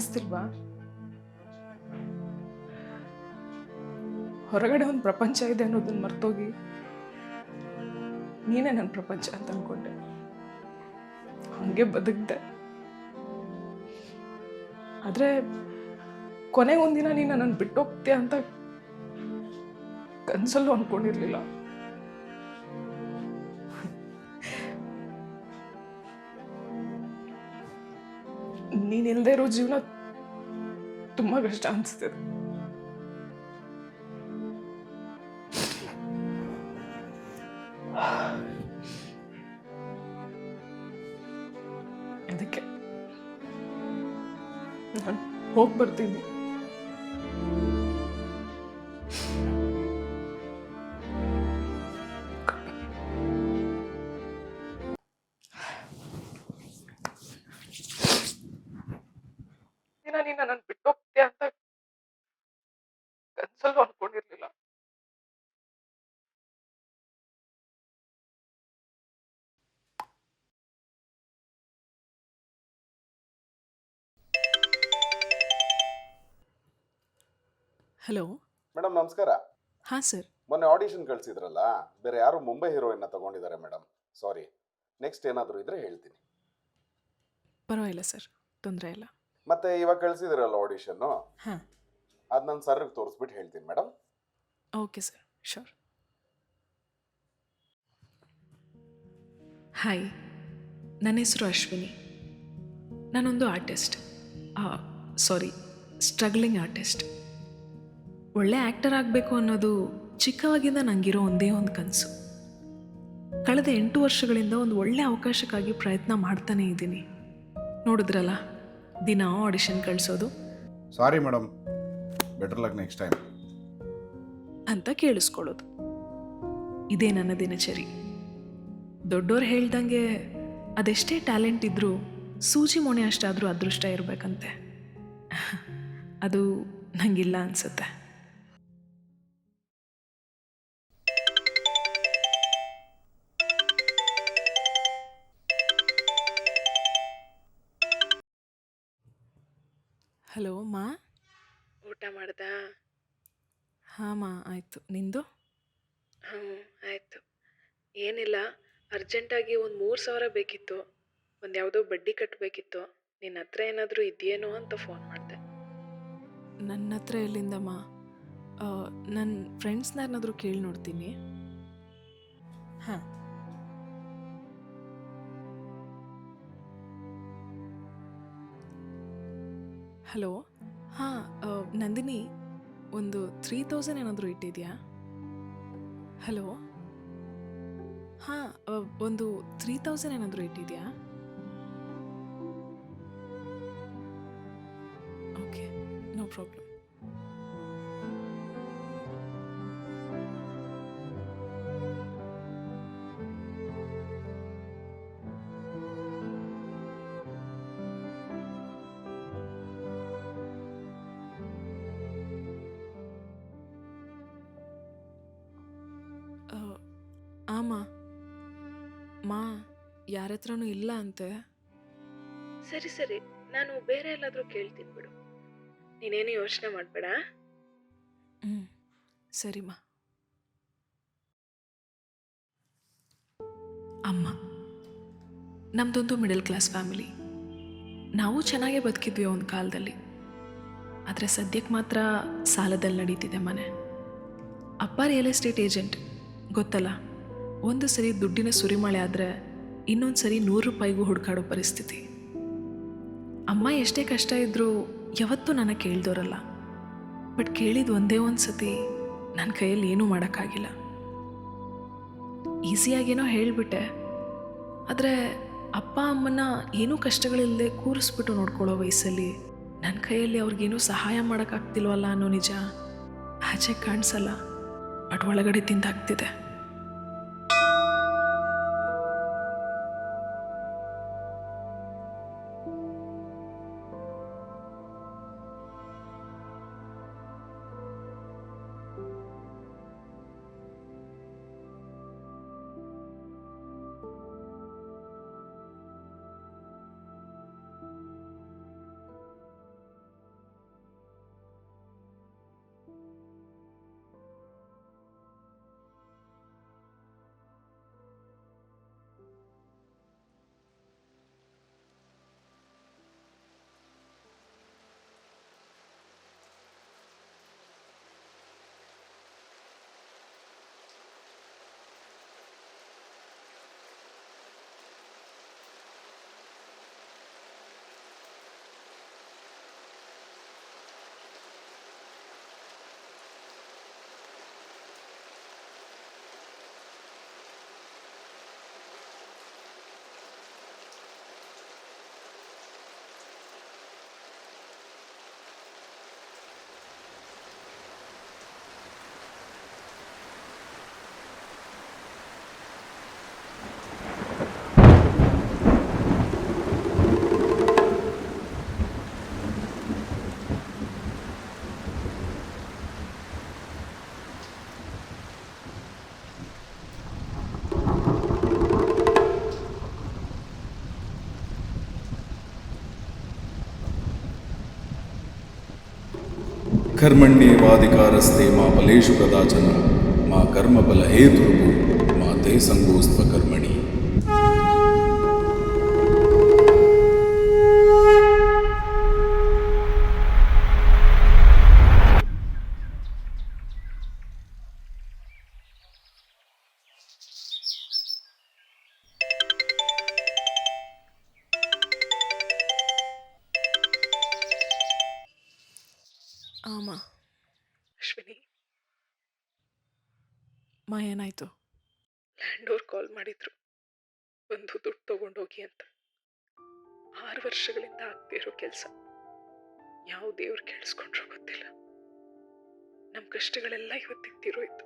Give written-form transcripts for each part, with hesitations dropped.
ಅನಿಸ್ತಿಲ್ವಾ? ಹೊರಗಡೆ ಒಂದು ಪ್ರಪಂಚ ಇದೆ ಅನ್ನೋದನ್ನ ಮರ್ತೋಗಿ ನೀನೇ ನನ್ನ ಪ್ರಪಂಚ ಅಂತ ಅನ್ಕೊಂಡೆ. ಹಂಗೆ ಬದುಕ್ದೆ. ಆದ್ರೆ ಕೊನೆಗೆ ಒಂದಿನ ನೀನು ನನ್ನ ಬಿಟ್ಟೋಗ್ತೀಯ ಅಂತ ಕನ್ಸಲ್ಲೂ ಅನ್ಕೊಂಡಿರ್ಲಿಲ್ಲ. ನೀನಿಲ್ದೇ ಇರೋ ಜೀವನ ತುಂಬಾ ಕಷ್ಟ ಅನಿಸ್ತಿದೆ. ಅದಕ್ಕೆ ನಾನು ಹೋಗಿ ಬರ್ತೀನಿ. ನೀನು ನನ್ನ ಬಿಟ್ಟೋಗ್ತೀಯ ಅಂತ ಕನ್ಸಲ್ಲೂ ಅನ್ಕೊಂಡಿರ್ಲಿಲ್ಲ. ಹಲೋ ಮೇಡಮ್ ನಮಸ್ಕಾರ. ಹಾಂ ಸರ್. ಮೊನ್ನೆ ಆಡಿಷನ್ ಕಳಿಸಿದ್ರಲ್ಲ, ಬೇರೆ ಯಾರು ಮುಂಬೈ ಹೀರೋಯಿನ್ನ ತಗೊಂಡಿದ್ದಾರೆ ಮೇಡಮ್. ಸಾರಿ, ನೆಕ್ಸ್ಟ್ ಏನಾದರೂ ಇದ್ರೆ ಹೇಳ್ತೀನಿ. ಪರವಾಗಿಲ್ಲ ಸರ್, ತೊಂದರೆ ಇಲ್ಲ. ಮತ್ತೆ ಇವಾಗ ಕಳಿಸಿದ್ರಲ್ಲ ಆಡಿಷನ್ನು, ಹಾಂ ಅದು ನಾನು ಸರ್ರಿಗೆ ತೋರಿಸ್ಬಿಟ್ಟು ಹೇಳ್ತೀನಿ madam. Okay sir, sure. Hi, ನನ್ನ ಹೆಸರು ಅಶ್ವಿನಿ. ನಾನೊಂದು ಆರ್ಟಿಸ್ಟ್, ಸಾರಿ ಸ್ಟ್ರಗ್ಲಿಂಗ್ ಆರ್ಟಿಸ್ಟ್. ಒಳ್ಳೆ ಆ್ಯಕ್ಟರ್ ಆಗಬೇಕು ಅನ್ನೋದು ಚಿಕ್ಕವಾಗಿಂದ ನನಗಿರೋ ಒಂದೇ ಒಂದು ಕನಸು. ಕಳೆದ 8 ವರ್ಷಗಳಿಂದ ಒಂದು ಒಳ್ಳೆ ಅವಕಾಶಕ್ಕಾಗಿ ಪ್ರಯತ್ನ ಮಾಡ್ತಾನೇ ಇದ್ದೀನಿ. ನೋಡಿದ್ರಲ್ಲ, ದಿನ ಆಡಿಷನ್ ಕಳಿಸೋದು. Sorry madam, better luck next time ಅಂತ ಕೇಳಿಸ್ಕೊಳ್ಳೋದು. ಇದೇ ನನ್ನ ದಿನಚರಿ. ದೊಡ್ಡೋರು ಹೇಳ್ದಂಗೆ ಅದೆಷ್ಟೇ ಟ್ಯಾಲೆಂಟ್ ಇದ್ದರೂ ಸೂಜಿ ಮೊಣೆ ಅಷ್ಟಾದರೂ ಅದೃಷ್ಟ ಇರಬೇಕಂತೆ. ಅದು ನನಗಿಲ್ಲ ಅನಿಸುತ್ತೆ. ಹಲೋ ಮಾ, ಊಟ ಮಾಡ್ದಾ? ಹಾಂ ಮಾ, ಆಯಿತು. ನಿಂದು? ಹ್ಞೂ ಆಯಿತು. ಏನಿಲ್ಲ, ಅರ್ಜೆಂಟಾಗಿ ಒಂದು 3,000 ಬೇಕಿತ್ತು. ಒಂದು ಯಾವುದೋ ಬಡ್ಡಿ ಕಟ್ಟಬೇಕಿತ್ತು. ನಿನ್ನ ಹತ್ರ ಏನಾದರೂ ಇದೆಯೇನೋ ಅಂತ ಫೋನ್ ಮಾಡಿದೆ. ನನ್ನ ಹತ್ರ ಎಲ್ಲಿಂದಮ್ಮ? ನನ್ನ ಫ್ರೆಂಡ್ಸ್ನ ಏನಾದರೂ ಕೇಳಿ ನೋಡ್ತೀನಿ. ಹಾಂ, ಹಲೋ. ಹಾಂ, ನಂದಿನಿ, ಒಂದು 3,000 ಏನಾದರೂ ಇಟ್ಟಿದೆಯಾ? ಹಲೋ. ಹಾಂ, ಒಂದು 3,000 ಏನಾದರೂ ಇಟ್ಟಿದೆಯಾ? Okay, no problem. ಆಮ ಮಾ, ಯಾರ ಹತ್ರನೂ ಇಲ್ಲ ಅಂತೆ. ಸರಿ ಸರಿ, ನಾನು ಬೇರೆ ಎಲ್ಲಾದರೂ ಕೇಳ್ತೀನಿ ಬಿಡು. ನೀನೇನು ಯೋಚನೆ ಮಾಡಬೇಡ. ಸರಿಮ್ಮ. ಅಮ್ಮ, ನಮ್ಮದೊಂದು ಮಿಡಲ್ ಕ್ಲಾಸ್ ಫ್ಯಾಮಿಲಿ. ನಾವು ಚೆನ್ನಾಗೇ ಬದುಕಿದ್ವಿ ಒಂದು ಕಾಲದಲ್ಲಿ. ಆದರೆ ಸದ್ಯಕ್ಕೆ ಮಾತ್ರ ಸಾಲದಲ್ಲಿ ನಡೀತಿದೆ ಮನೆ. ಅಪ್ಪ ರಿಯಲ್ ಎಸ್ಟೇಟ್ ಏಜೆಂಟ್, ಗೊತ್ತಲ್ಲ. ಒಂದು ಸರಿ ದುಡ್ಡಿನ ಸುರಿಮಳೆ ಆದರೆ ಇನ್ನೊಂದು ಸರಿ 100 ರೂಪಾಯಿಗೂ ಹುಡುಕಾಡೋ ಪರಿಸ್ಥಿತಿ. ಅಮ್ಮ ಎಷ್ಟೇ ಕಷ್ಟ ಇದ್ದರೂ ಯಾವತ್ತೂ ನನ್ನ ಕೇಳ್ದೋರಲ್ಲ. ಬಟ್ ಕೇಳಿದ ಒಂದೇ ಒಂದು ಸತಿ ನನ್ನ ಕೈಯಲ್ಲಿ ಏನೂ ಮಾಡೋಕ್ಕಾಗಿಲ್ಲ. ಈಸಿಯಾಗೇನೋ ಹೇಳಿಬಿಟ್ಟೆ. ಆದರೆ ಅಪ್ಪ ಅಮ್ಮನ ಏನೂ ಕಷ್ಟಗಳಿಲ್ಲದೆ ಕೂರಿಸ್ಬಿಟ್ಟು ನೋಡ್ಕೊಳ್ಳೋ ವಯಸ್ಸಲ್ಲಿ ನನ್ನ ಕೈಯಲ್ಲಿ ಅವ್ರಿಗೇನೂ ಸಹಾಯ ಮಾಡೋಕ್ಕಾಗ್ತಿಲ್ವಲ್ಲ ಅನ್ನೋ ನಿಜ ಆಚೆ ಕಾಣಿಸಲ್ಲ, ಬಟ್ ಒಳಗಡೆ ತಿಂದಾಗ್ತಿದೆ. ಕರ್ಮಣ್ಯೇವಾಧಿಕಾರಸ್ತೆ ಮಾ ಫಲೇಷು ಕದಾಚನ ಮಾ ಕರ್ಮಫಲ ಹೇತುರ್ಭು ಮಾ ತೇ ಸಂಗೋಸ್ತ್ವ ಕರ್ಮಣಿ. ಅಮ್ಮ. ಅಶ್ವಿನಿ, ಏನಾಯಿತು? ಲ್ಯಾಂಡ್ ಅವ್ರು ಕಾಲ್ ಮಾಡಿದ್ರು, ಬಂದು ದುಡ್ಡು ತೊಗೊಂಡೋಗಿ ಅಂತ. 6 ವರ್ಷಗಳಿಂದ ಆಗ್ದೇ ಇರೋ ಕೆಲಸ. ಯಾವ ದೇವ್ರು ಕೇಳಿಸ್ಕೊಂಡ್ರೋ ಗೊತ್ತಿಲ್ಲ. ನಮ್ಮ ಕಷ್ಟಗಳೆಲ್ಲ ಇವತ್ತಿಗೆ ತೀರೋಯ್ತು.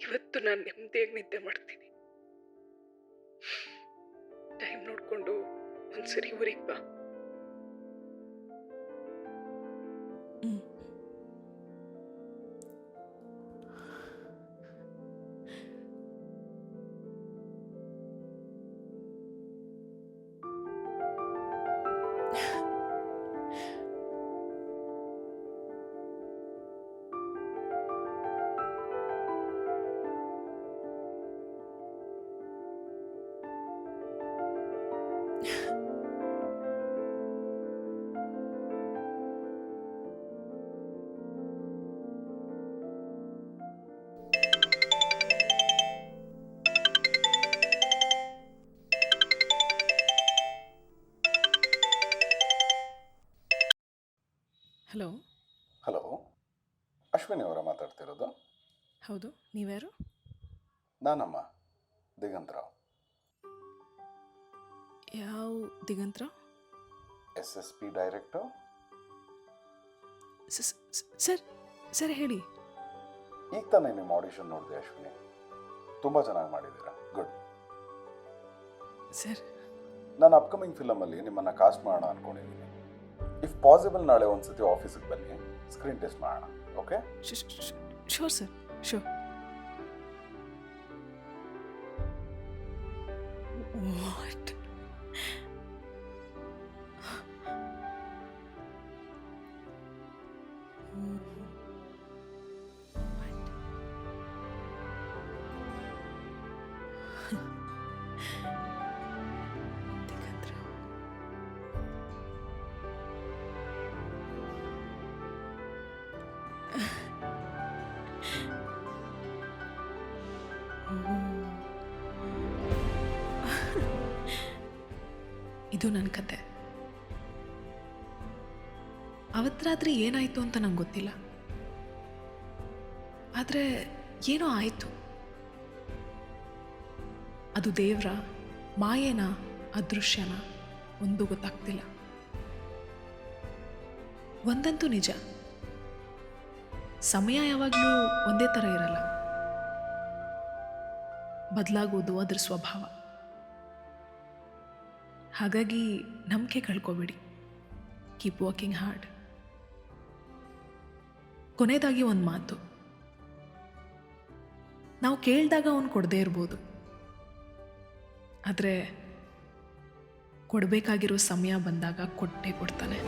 ಇವತ್ತು ನಾನು ನೆಮ್ಮದಿಯಾಗಿ ನಿದ್ದೆ ಮಾಡ್ತೀನಿ. ಟೈಮ್ ನೋಡಿಕೊಂಡು ಒಂದ್ಸರಿ ಊರಿಗೆ ಬಾ. ಹಲೋ. ಹಲೋ, ಅಶ್ವಿನಿ ಅವರ ಮಾತಾಡ್ತಿರೋದು? ಹೌದು, ನೀವ್ಯಾರು? ನಾನಮ್ಮ, ದಿಗಂತರಾವ್. ಯಾವ ದಿಗಂತ್ರ? SSP director. ಸರ್ ಸರ್ ಹೇಳಿ. ಈಗ ತಾನೇ ನಿಮ್ಮ ಆಡಿಷನ್ ನೋಡಿದೆ ಅಶ್ವಿನಿ, ತುಂಬ ಚೆನ್ನಾಗಿ ಮಾಡಿದ್ದೀರಾ. ಗುಡ್. ಸರ್, ನಾನು ಅಪ್ಕಮಿಂಗ್ ಫಿಲಮಲ್ಲಿ ನಿಮ್ಮನ್ನು ಕಾಸ್ಟ್ ಮಾಡೋಣ ಅಂದ್ಕೊಂಡಿದ್ದೀನಿ. ಇಫ್ ಪಾಸಿಬಲ್ ನಾಳೆ ಒಂದ್ಸತಿ ಆಫೀಸಿಗೆ ಬನ್ನಿ, ಸ್ಕ್ರೀನ್ ಟೆಸ್ಟ್ ಮಾಡೋಣ. Okay? Sure sir, sure. What? ಇದು ನನ್ನ ಕತೆ. ಅವತ್ತು ರಾತ್ರಿ ಏನಾಯಿತು ಅಂತ ನಂಗೆ ಗೊತ್ತಿಲ್ಲ, ಆದರೆ ಏನೋ ಆಯಿತು. ಅದು ದೇವ್ರ, ಮಾಯೇನ, ಅದೃಶ್ಯನ ಒಂದು ಗೊತ್ತಾಗ್ತಿಲ್ಲ. ಒಂದಂತೂ ನಿಜ, ಸಮಯ ಯಾವಾಗಲೂ ಒಂದೇ ಥರ ಇರಲ್ಲ, ಬದಲಾಗೋದು ಅದ್ರ ಸ್ವಭಾವ. ಹಾಗಾಗಿ ನಂಬಿಕೆ ಕಳ್ಕೊಬೇಡಿ, ಕೀಪ್ ವರ್ಕಿಂಗ್ ಹಾರ್ಡ್. ಕೊನೆಯದಾಗಿ ಒಂದು ಮಾತು, ನಾವು ಕೇಳಿದಾಗ ಅವನು ಕೊಡದೇ ಇರ್ಬೋದು, ಆದರೆ ಕೊಡಬೇಕಾಗಿರೋ ಸಮಯ ಬಂದಾಗ ಕೊಟ್ಟೇ ಕೊಡ್ತಾನೆ.